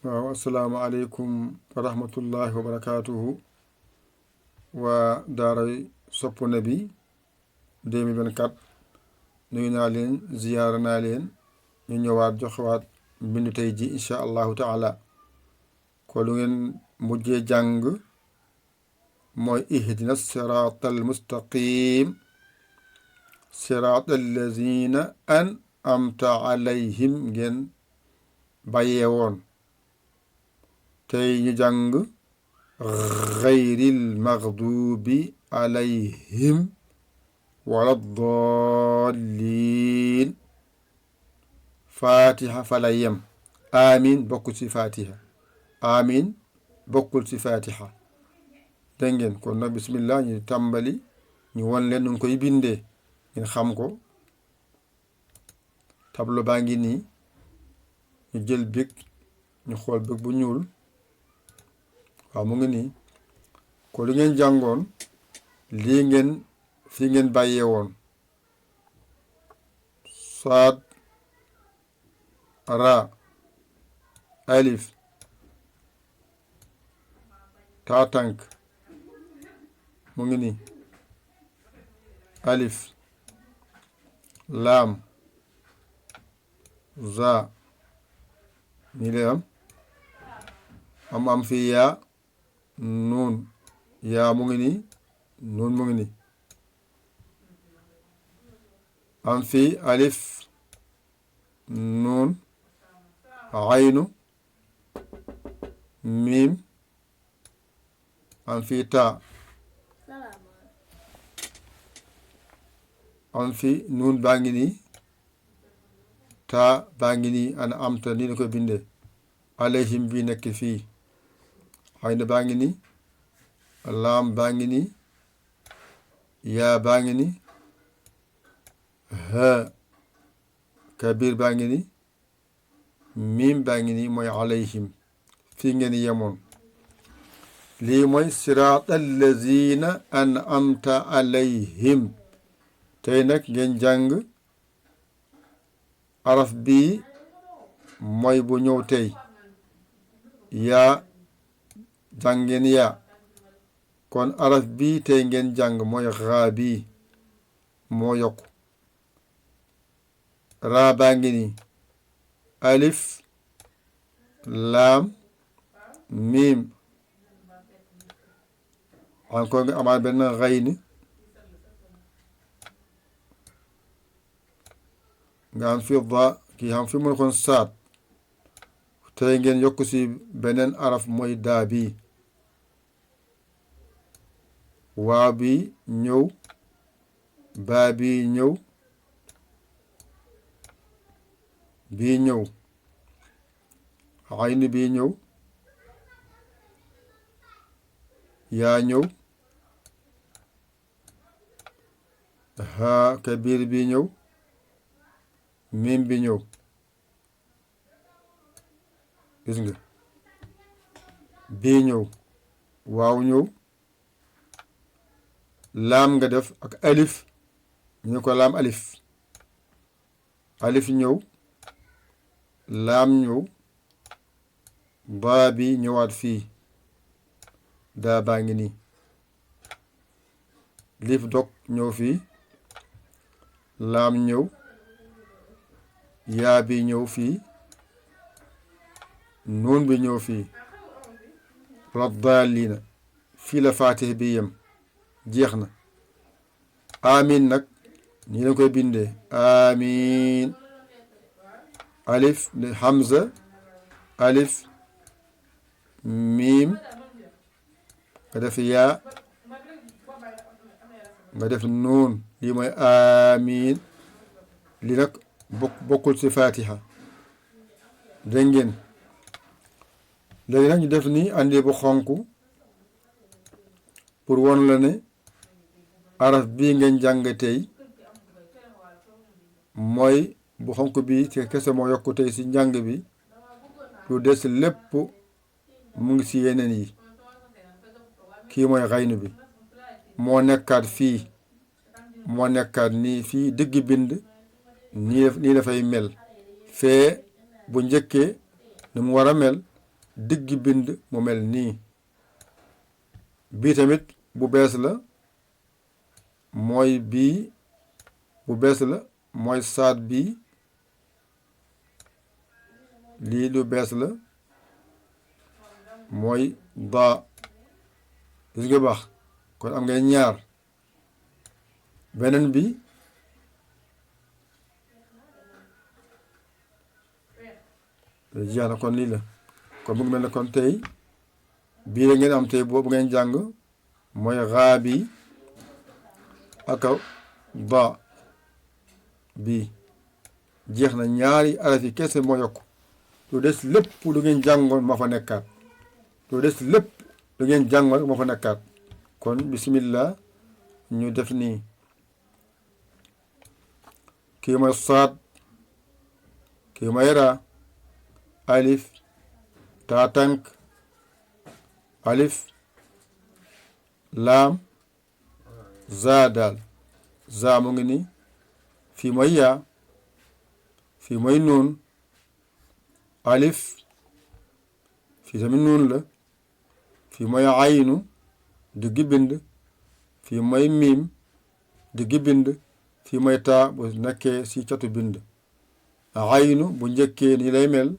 waaw asalaamaaleykum wa rahmatullahi wa barakaatuhu waa daaray Sopp Nabi 2024 nuyu naa leen ziyaara naa leen ñu ñëwaat joxewaat mbindu tey ji incha allahu taala ko lu ngeen mujjee jàng mooy ihdina siraata almustaqim siraata allazina an'amta alayhim ngeen bàyyee woon tey ñu jàng gayril magdubi alayhim wala dallin fatiha fala yem amin bokkul ci fatiha amin bokkul ci fatiha dégg ngeen kon nag bismillah ñu tàmbali ñu won leen nu koy bindee ngeen xam ko tableau baa ngi nii ñu jël big ñu xool big bu ñuul waaw mu ngi nii ko li ngeen jàngoon lii ngeen fi ngeen bàyyee woon saad ra alif taa tànk mu ngi nii alif laam za nii lay am fi yaa nuun yaa mu ngi nii nuun mu ngi nii am fi alif nuun aynu miim am fi taa am fi nuun baa ngi nii taa baa ngi nii ana am ta nii la koy bindee alayhim bi nekk fii aynu baa ngi nii laam baa ngi nii yaa baa ngi nii ha kabir baa ngi nii miim baa ngi nii mooy alayhim fii ngeen yemoon lii mooy siraata allazina an'amta alayhim tey nag ngeen jàng araf bii mooy bu ñëw tey yaa jàngeen yaa kon araf bii tey ngeen jàng mooy raa bii moo yokku raa baa ngi nii alif laam miim encore nga amaat benn xayni nga am fi da kii xam fi mu nekkoon saat tey ngeen yokk si beneen araf mooy daa bi waa bi ñëw baa bi ñëw bii ñëw ayn bi ñëw yaa ñëw haa kabir bi ñëw miim bi ñëw gis nga bii ñëw waaw ñëw laam nga def ak alif ñu ko laam alif alif ñëw laam ñëw baa bi ñëwaat fii daa baa ngi nii lif dog ñëw fii laam ñëw yaa bi ñëw fii nuun bi ñëw fii raddaalina fii la faatih bi yem jeex na amin nag nii la koy bindee amin alif hamza alif miim nga def yaa nga def nuun lii mooy amin li nag bokkul ci fatiha dégg ngeen léegi nag ñu def nii andi bu xonk pour won la ne araf bii ngeen jàng tey mooy bu xonk bi te kese moo yokku tey ci njàng bi lu des lépp mu ngi ci yeneen yi kii mooy xaynu bi moo nekkaat fii moo nekkaat nii fii digg bind nii dafay mel fee bu njëkkee ni mu war a mel digg bind mu mel nii. bii tamit bu bees la mooy bii bu bees la mooy saat bii lii lu bees la mooy daa. gis nga baax kon am ngay ñaar. beneen bi jeex na kon lii la kon mu ngi mel ne kon tey bii la ngeen am tey boobu ngeen jàng mooy raa bi ak ba bii jeex na. ñaari araf yi kese moo yokk lu des lépp lu ngeen jàngoon moo fa nekkaat lu des lépp lu ngeen jàngoon moo fa nekkaat. kon bismillah ñu def nii. kii mooy saad kii mooy raa alif taa tànk alif laam zaa daal zaa mu ngi nii. fii mooy yaa fii mooy nuun alif fii tamit nuun la. fii mooy aynu diggi bind. fii mooy miim diggi bind. fii mooy taa bu nekkee si catu bind. aynu bu njëkkee nii lay mel.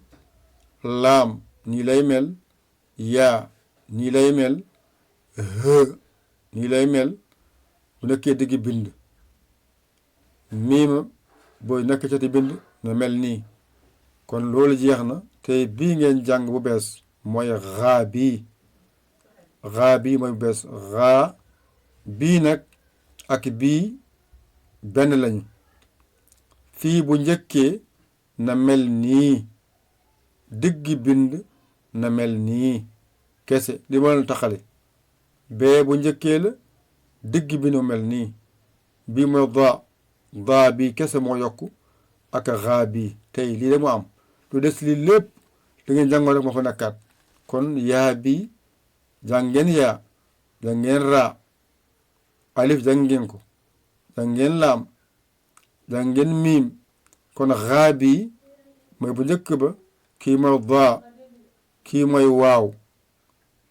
laam nii lay mel. yaa nii lay mel. nii lay mel bu nekkee diggi bind. miima booy nekk cati bind na mel nii. kon loolu jeex na. tey bii ngeen jàng bu bees mooy raa bii. raa bii mooy bu bees. raa bii nag ak bii benn lañu. fii bu njëkkee na mel nii. diggi bind na mel nii kese li ma leen taxale. bee bu njëkkee la diggi bind mu mel nii. bii mooy daa bii kese moo yokku ak raa bii. tey lii de mu am lu des lii lépp da ngeen jàngoon rek moo fa nekkaat. kon yaa bii jàngeen yaa jàngeen raa alif jàngeen ko jàngeen laam jàngeen miim. kon raa bii mooy bu njëkk ba. kii mooy daa kii mooy waaw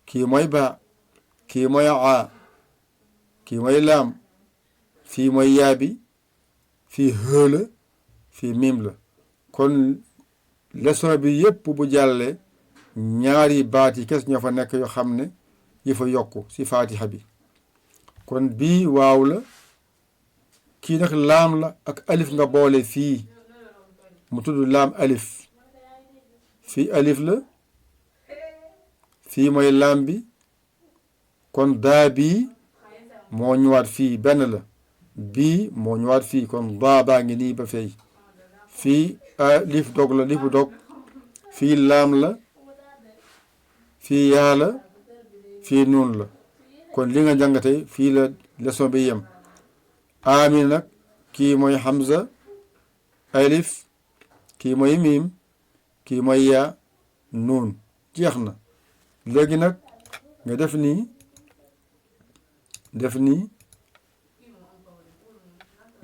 kii mooy baa kii mooy aa kii mooy laam fii mooy yaabi fii hë la fii miim la. kon leçon bi yépp bu jàllee ñaari baat yi kes ñoo fa nekk yoo xam ne yi fa yokku si faatiha bi. kon bii waaw la kii nag laam la ak alif nga boole fii mu tudd laam alif. fii alif la fii mooy laam bi. kon daa bii moo ñëwaat fii benn la. bii moo ñëwaat fii kon daa baa ngi nii ba fay. fii alif dog la lifu dog. fii laam la fii yaa la fii nuun la. kon li nga jàng tey fii la leçon bi yem. amin nag kii mooy hamza alif kii mooy miim kii mooy yaa nuun jeex na. léegi nag nga def nii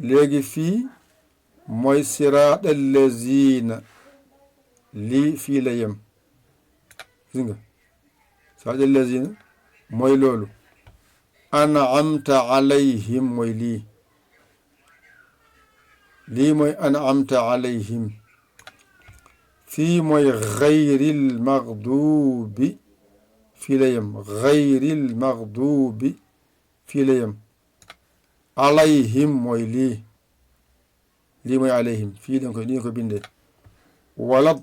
léegi fii mooy siraatal laziina lii fii la yem. gis nga siraatal laziina mooy loolu. an'amta alayhim mooy lii mooy an'amta alayhim. fii mooy xayril maxduubi fii la yem. xayril maxduubi fii la yem. alayhim mooy lii mooy alayhim fii dañ ko bindee. walad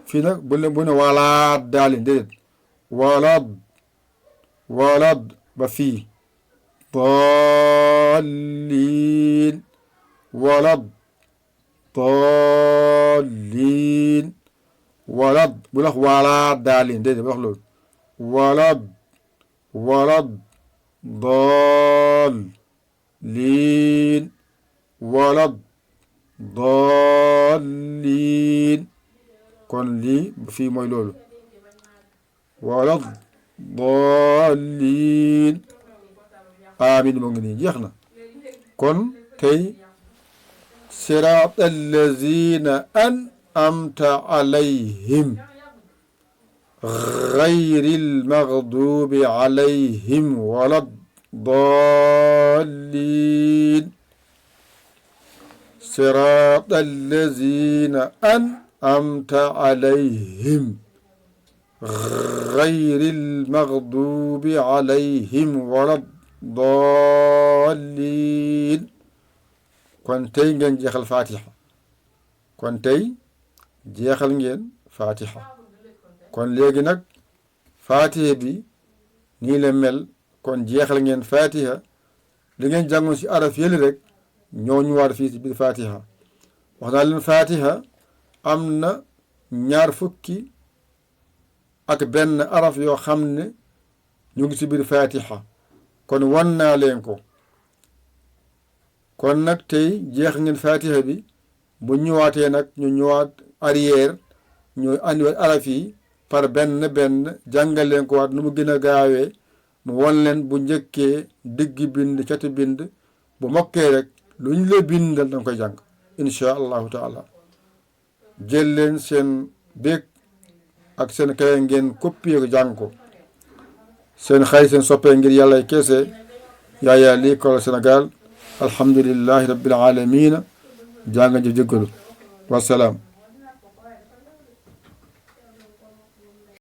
fii nag bu ne walaat daalin déedéet. walad ba fii. daalliin walad daalliin walad bu wax walaat daalin déedéet bu wax loolu. walad daalliin walad daalliin. kon lii fii mooy loolu. walad daalliin. amiin moo ngi nii jeex na. kon tey siraatal laziina an'amta alayhim gayril magdubi alayhim wala dallin sirata allazina an'amta alayhim gayril magdubi alayhim wala dallin. kon tey ngeen jeexal fatiha kon tey jeexal ngeen fatiha kon léegi nag fatiha bi nii la mel kon jeexal ngeen fatiha li ngeen jàngoon ci araf yële rek ñoo ñu war fii ci biir fatiha wax naa leen fatiha am na 21 araf yoo xam ne ñu ngi ci biir fatiha kon wan naa leen ko kon nag tey jeex ngeen fatiha bi bu ñëwaatee nag ñu ñëwaat arrière ñu andiwaat araf yi par benn benn jàngal leen ko waat nu mu gën a gaawee mu won leen bu njëkkee digg bind cati bind bu mokkee rek lu ñu la bindal danga koy jàng insha allahu taala. jël leen seen béeg ak seen kaye ngeen copier ko jàng ko. seen xay seen soppee ngir yàlla keese Yaya Ly Kaolack Sénégal alhamdulillahi rabbil alamina jaa nga jëf jëggalu wasalaam.